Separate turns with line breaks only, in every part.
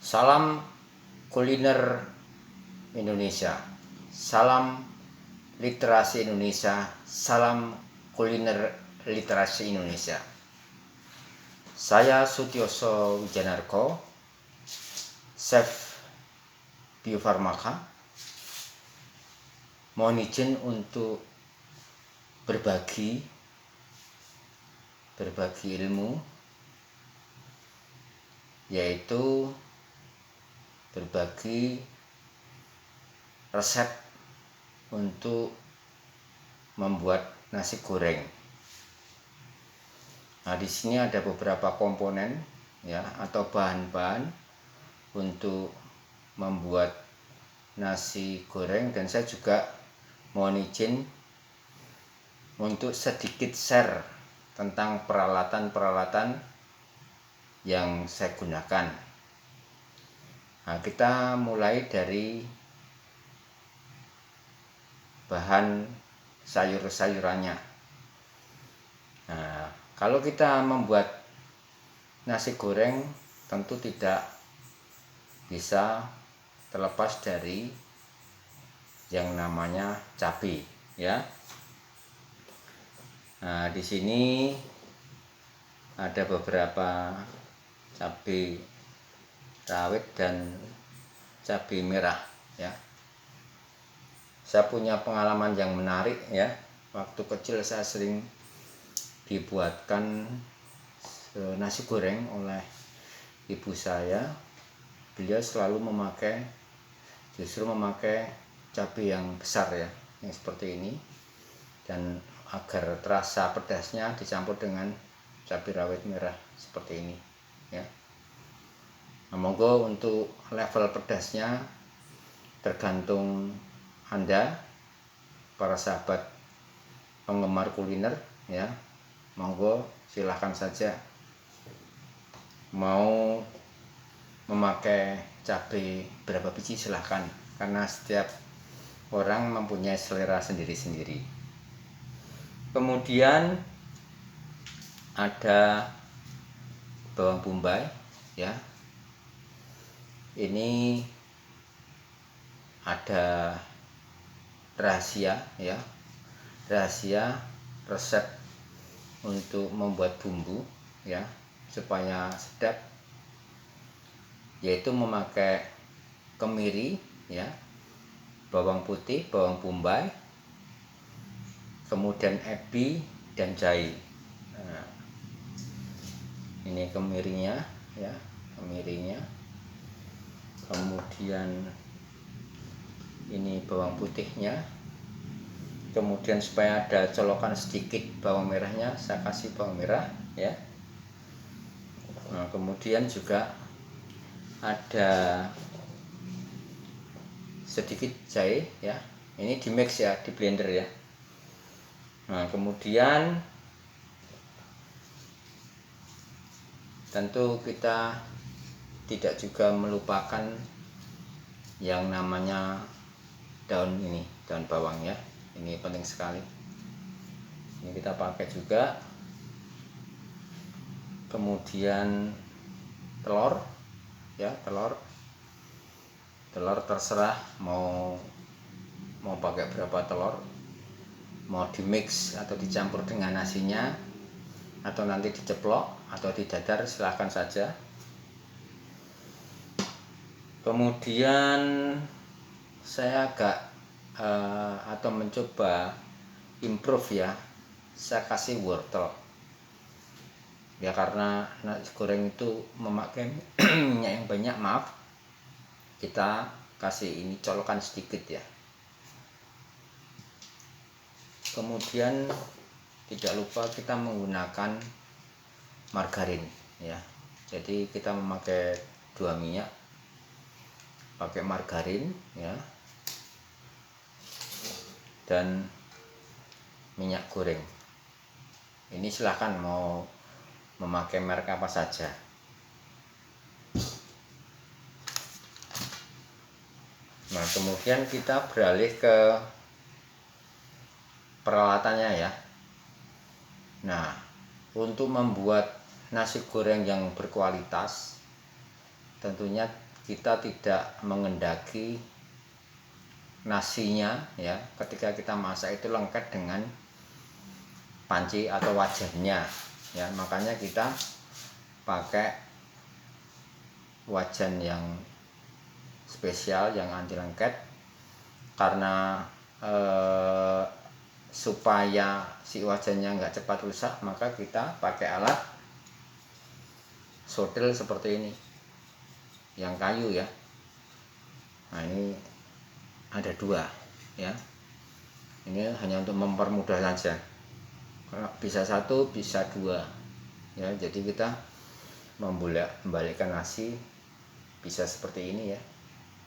Salam kuliner Indonesia, salam literasi Indonesia, salam kuliner literasi Indonesia. Saya Sutioso Wijanarko, chef Bio Farmaka. Mohon izin untuk berbagi ilmu, yaitu berbagi resep untuk membuat nasi goreng. Nah, di sini ada beberapa komponen ya atau bahan-bahan untuk membuat nasi goreng, dan saya juga mohon izin untuk sedikit share tentang peralatan-peralatan yang saya gunakan. Nah, kita mulai dari bahan sayur-sayurannya. Nah, kalau kita membuat nasi goreng tentu tidak bisa terlepas dari yang namanya cabai, ya. Nah, di sini ada beberapa cabai rawit dan cabai merah, ya. Saya punya pengalaman yang menarik, ya. Waktu kecil saya sering dibuatkan nasi goreng oleh ibu saya. Beliau selalu memakai cabai yang besar, ya, yang seperti ini, dan agar terasa pedasnya dicampur dengan cabai rawit merah seperti ini, ya. Nah, monggo untuk level pedasnya tergantung Anda, para sahabat penggemar kuliner, ya. Monggo silahkan saja mau memakai cabai berapa biji silahkan, karena setiap orang mempunyai selera sendiri-sendiri. Kemudian ada bawang bombay, ya. Ini ada rahasia, ya, rahasia resep untuk membuat bumbu, ya, supaya sedap, yaitu memakai kemiri, ya, bawang putih, bawang bombay, kemudian ebi dan jahe. Nah, ini kemirinya, ya, kemirinya. Kemudian ini bawang putihnya. Kemudian supaya ada colokan sedikit bawang merahnya, saya kasih bawang merah, ya. Nah, kemudian juga ada sedikit jahe, ya. Ini di mix, ya, di blender, ya. Nah, kemudian tentu kita tidak juga melupakan yang namanya daun ini, daun bawang, ya. Ini penting sekali. Ini kita pakai juga. Kemudian telur, ya, telur terserah mau pakai berapa telur, mau di mix atau dicampur dengan nasinya, atau nanti diceplok atau didadar, silahkan saja. Kemudian saya agak atau mencoba improve, ya, saya kasih wortel, ya, karena nasi goreng itu memakai minyak yang banyak. Maaf, kita kasih ini colokan sedikit, ya. Kemudian tidak lupa kita menggunakan margarin, ya. Jadi kita memakai 2 minyak, pakai margarin, ya, dan minyak goreng. Ini silahkan mau memakai merek apa saja. Nah, kemudian kita beralih ke peralatannya, ya. Nah, untuk membuat nasi goreng yang berkualitas, tentunya kita tidak mengendaki nasinya ya ketika kita masak itu lengket dengan panci atau wajannya ya, makanya kita pakai wajan yang spesial yang anti lengket karena supaya si wajannya nggak cepat rusak, maka kita pakai alat sodel seperti ini yang kayu ya. Nah ini ada dua ya, ini hanya untuk mempermudah saja, bisa satu bisa dua ya, jadi kita membalikkan nasi bisa seperti ini ya,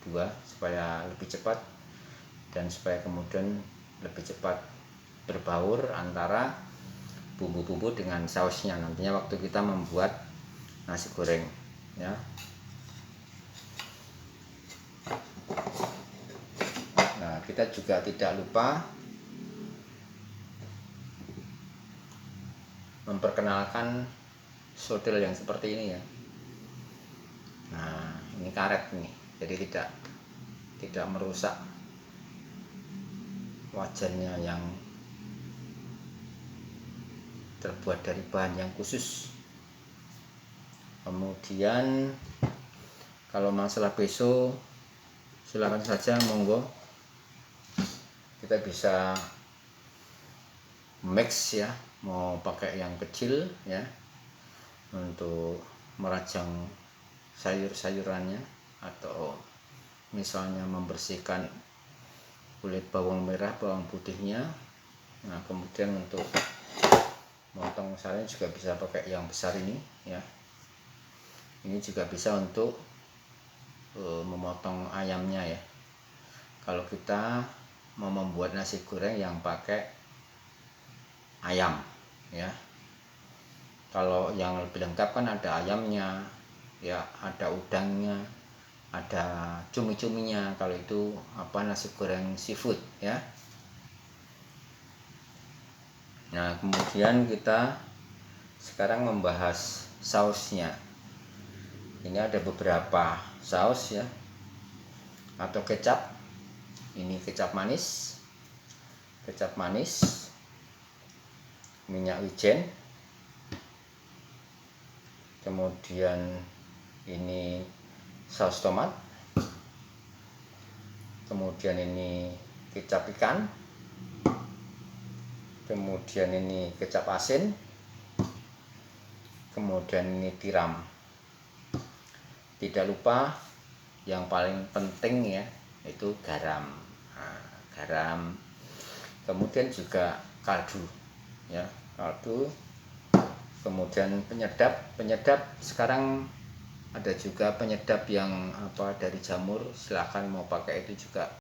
dua, supaya lebih cepat dan supaya kemudian lebih cepat berbaur antara bumbu-bumbu dengan sausnya nantinya waktu kita membuat nasi goreng ya. Nah, kita juga tidak lupa memperkenalkan sodel yang seperti ini ya. Nah, ini karet nih, jadi tidak merusak wajannya yang terbuat dari bahan yang khusus. Kemudian kalau masalah beso silakan saja, monggo, kita bisa mix ya, mau pakai yang kecil ya untuk merajang sayur-sayurannya, atau misalnya membersihkan kulit bawang merah, bawang putihnya. Nah, kemudian untuk motong misalnya juga bisa pakai yang besar ini ya. Ini juga bisa untuk memotong ayamnya ya, kalau kita mau membuat nasi goreng yang pakai ayam ya. Kalau yang lebih lengkap kan ada ayamnya ya, ada udangnya, ada cumi-cuminya, kalau itu nasi goreng seafood ya. Nah, kemudian kita sekarang membahas sausnya. Ini ada beberapa saus ya, atau kecap. Ini kecap manis, minyak wijen, kemudian ini saus tomat, kemudian ini kecap ikan, kemudian ini kecap asin, kemudian ini tiram. Tidak lupa yang paling penting ya, itu garam. Nah, garam, kemudian juga kaldu ya, kaldu, kemudian penyedap sekarang ada juga penyedap yang dari jamur, silahkan mau pakai itu juga